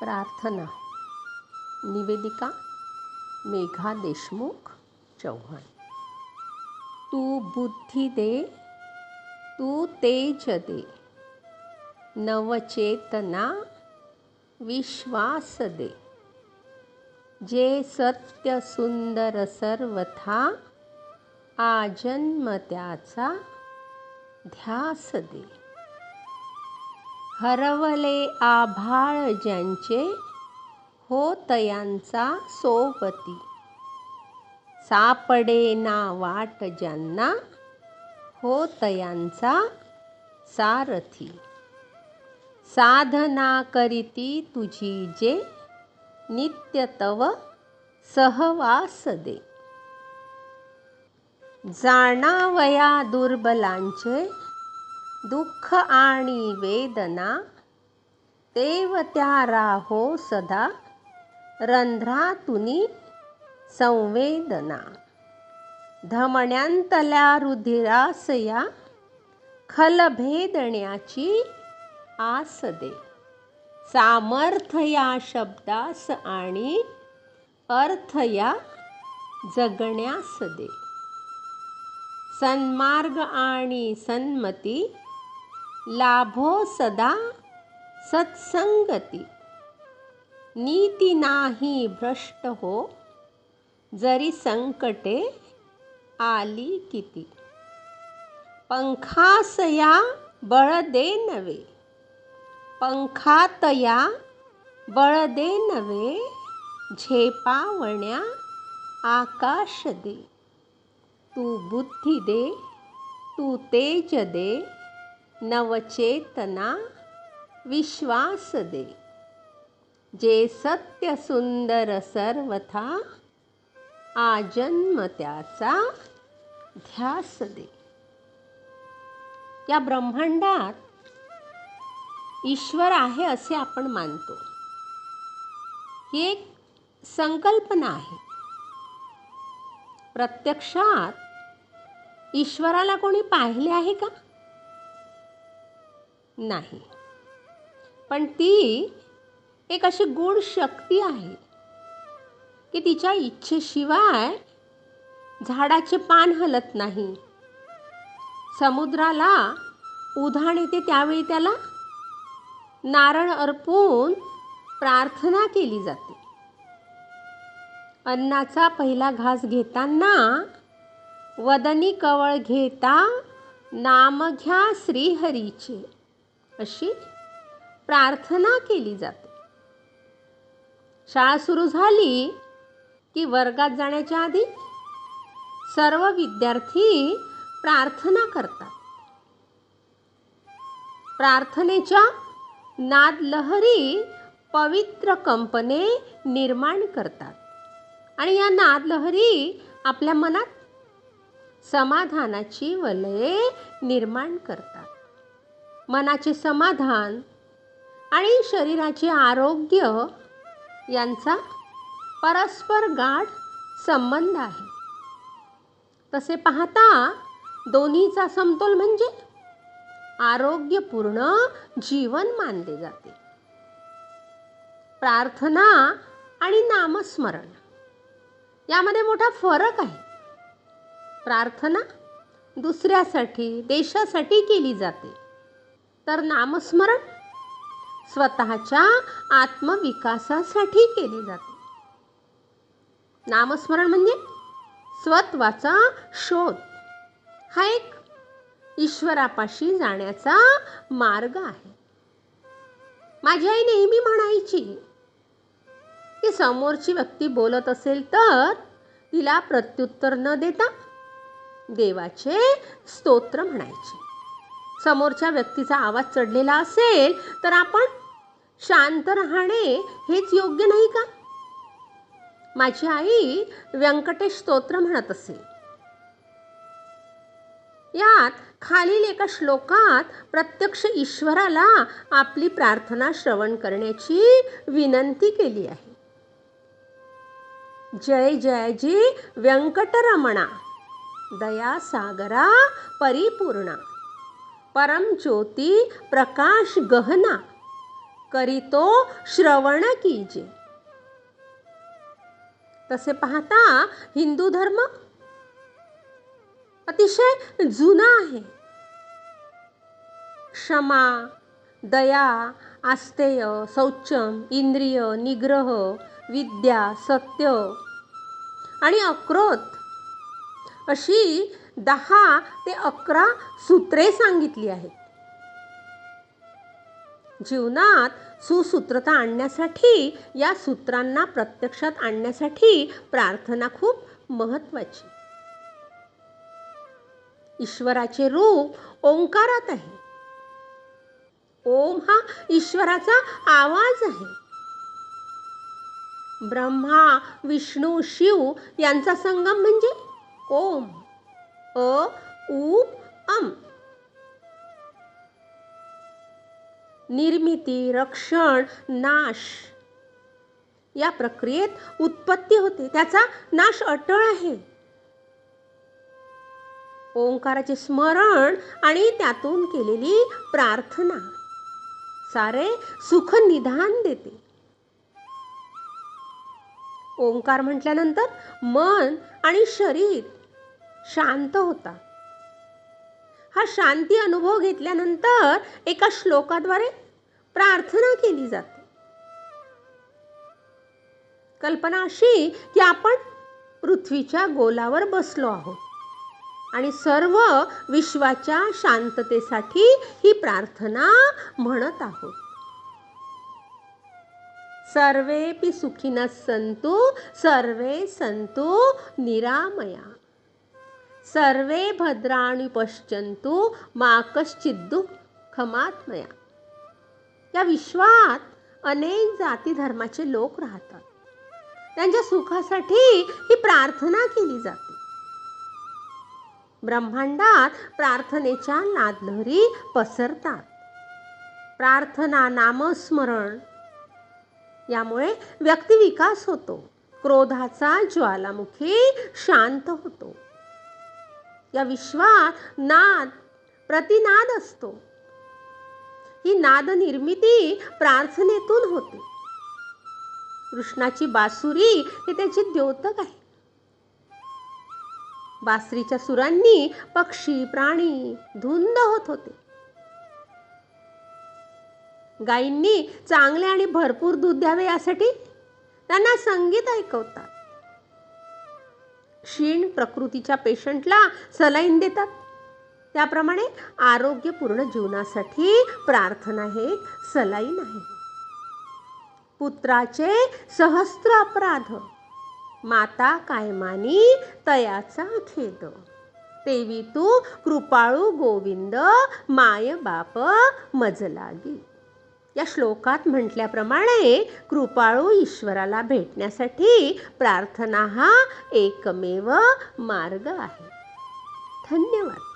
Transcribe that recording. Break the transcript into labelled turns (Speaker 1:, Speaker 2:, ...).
Speaker 1: प्रार्थना. निवेदिका मेघा देशमुख चौहान. तू बुद्धी दे, तू तेज दे, नवचेतना विश्वास दे. जे सत्य सुंदर सर्वथा आजन्म त्याचा ध्यास दे. हरवले आभाळ ज्यांचे होतयांचा सोबती. सापडे ना वाट ज्यांना होतयांचा सारथी. साधना करीती तुझी जे नित्य तव सहवास दे. जाणावया दुर्बलांचे दुःख आणि वेदना. तेव त्या राहो सदा रंध्रातुनी संवेदना. धमण्यांतल्या रुधिरासया खल भेदण्याची आस दे. सामर्थ्य या शब्दास आणि अर्थ या जगण्यास दे. सन्मार्ग आणि सन्मती लाभो सदा सत्संगती. नीती नाही भ्रष्ट हो जरी संकटे आली किती. पंखासया बळ दे नवे, पंखातया बळ दे नवे. झेपावण्या आकाश दे. तू बुद्धी दे, तू तेज दे, नवचेतना विश्वास दे. जे सत्य सुंदर सर्वथा आजन्म त्याचा ध्यास दे. या ब्रह्मांडात ईश्वर आहे असे आपण मानतो. ही एक संकल्पना आहे. प्रत्यक्षात ईश्वराला कोणी पाहिले आहे का? नाही. पण ती एक अशी गूढ शक्ती आहे की तिच्या इच्छेशिवाय झाडाचे पान हलत नाही. समुद्राला उधाण येते त्यावेळी त्याला नारळ अर्पून प्रार्थना केली जाते. अन्नाचा पहिला घास घेताना वदनी कवळ घेता नाम घ्या श्रीहरीचे अशी प्रार्थना केली जाते. शाळा सुरू झाली की वर्गात जाण्याच्या आधी सर्व विद्यार्थी प्रार्थना करतात. प्रार्थनेच्या नाद लहरी पवित्र कंपने निर्माण करतात आणि या नाद लहरी आपल्या मनात समाधानाची वलये निर्माण करतात. मनाचे समाधान आणि शरीराचे आरोग्य यांचा परस्पर गाढ संबंध आहे. तसे पाहता दोन्हीचा समतोल म्हणजे आरोग्यपूर्ण जीवन मानले जाते. प्रार्थना आणि नामस्मरण यामध्ये मोठा फरक आहे. प्रार्थना दुसऱ्यासाठी देशासाठी केली जाते, तर नामस्मरण स्वतःच्या आत्मविकासासाठी केले जाते. नामस्मरण म्हणजे स्वत्वाचा शोध. हा एक ईश्वरापाशी जाण्याचा मार्ग आहे. माझी आई नेहमी म्हणायची की समोरची व्यक्ती बोलत असेल तर तिला प्रत्युत्तर न देता देवाचे स्तोत्र म्हणायचे. समोरच्या व्यक्तीचा आवाज चढलेला असेल तर आपण शांत राहणे हेच योग्य नाही का? माझी आई व्यंकटेश स्तोत्र म्हणत असे. यात खालील एका श्लोकात प्रत्यक्ष ईश्वराला आपली प्रार्थना श्रवण करण्याची विनंती केली आहे. जय जयजी व्यंकटरमणा, दया सागरा परिपूर्णा, परम ज्योती प्रकाश गहना, करीतो श्रवण कीजे. तसे पाहता हिंदू धर्म अतिशय जुना आहे. क्षमा, दया, आस्तेय, शौचम, इंद्रिय निग्रह, विद्या, सत्य आणि अक्रोध अशी 10 ते 11 सूत्रे सांगितली आहेत. जीवनात सुसूत्रता आणण्यासाठी, या सूत्रांना प्रत्यक्षात आणण्यासाठी प्रार्थना खूप महत्त्वाची. ईश्वराचे रूप ओंकारात आहे. ओम हा ईश्वराचा आवाज आहे. ब्रह्मा, विष्णू, शिव यांचा संगम म्हणजे ओम. अ, उ, अम. निर्मिती, रक्षण, नाश या प्रक्रियेत उत्पत्ती होते, त्याचा नाश अटळ आहे. ओंकाराचे स्मरण आणि त्यातून केलेली प्रार्थना सारे सुख निधान देते. ओंकार म्हटल्यानंतर मन आणि शरीर शांत होतात. हा शांती अनुभव घेतल्यानंतर एका श्लोकाद्वारे प्रार्थना केली जाते. कल्पना अशी की आपण पृथ्वीच्या गोलावर बसलो आहोत आणि सर्व विश्वाच्या शांततेसाठी ही प्रार्थना म्हणत आहोत. सर्वेपि सुखिनः सन्तु सर्वे सन्तु निरामया सर्वे भद्राणि पश्यन्तु मा कश्चित् दुःखमात्मया. या विश्वात अनेक जाती धर्माचे लोक राहतात. त्यांच्या सुखासाठी ही प्रार्थना केली जाते. ब्रह्मांडात प्रार्थनेच्या नादलहरी पसरतात. प्रार्थना, नामस्मरण यामुळे व्यक्तिविकास होतो. क्रोधाचा ज्वालामुखी शांत होतो. या विश्वात नाद, प्रतिनाद असतो. ही नाद निर्मिती प्रार्थनेतून होते. कृष्णाची बासुरी हे त्याचे द्योतक आहे. बासरीच्या सुरांनी पक्षी, प्राणी धुंद होत होते. गायींनी चांगले आणि भरपूर दूध द्यावे यासाठी त्यांना संगीत ऐकवतात. क्षीण प्रकृतीच्या पेशंटला सलाईन देतात. त्याप्रमाणे आरोग्यपूर्ण जीवनासाठी प्रार्थना हे एक सलाईन आहे. पुत्राचे सहस्त्र अपराध माता काय मानी तयाचा खेद. तेवी तू कृपाळू गोविंद माय बाप मज लागी. या श्लोकात म्हटल्याप्रमाणे कृपाळू ईश्वराला भेटण्यासाठी प्रार्थना हा एकमेव मार्ग आहे. धन्यवाद.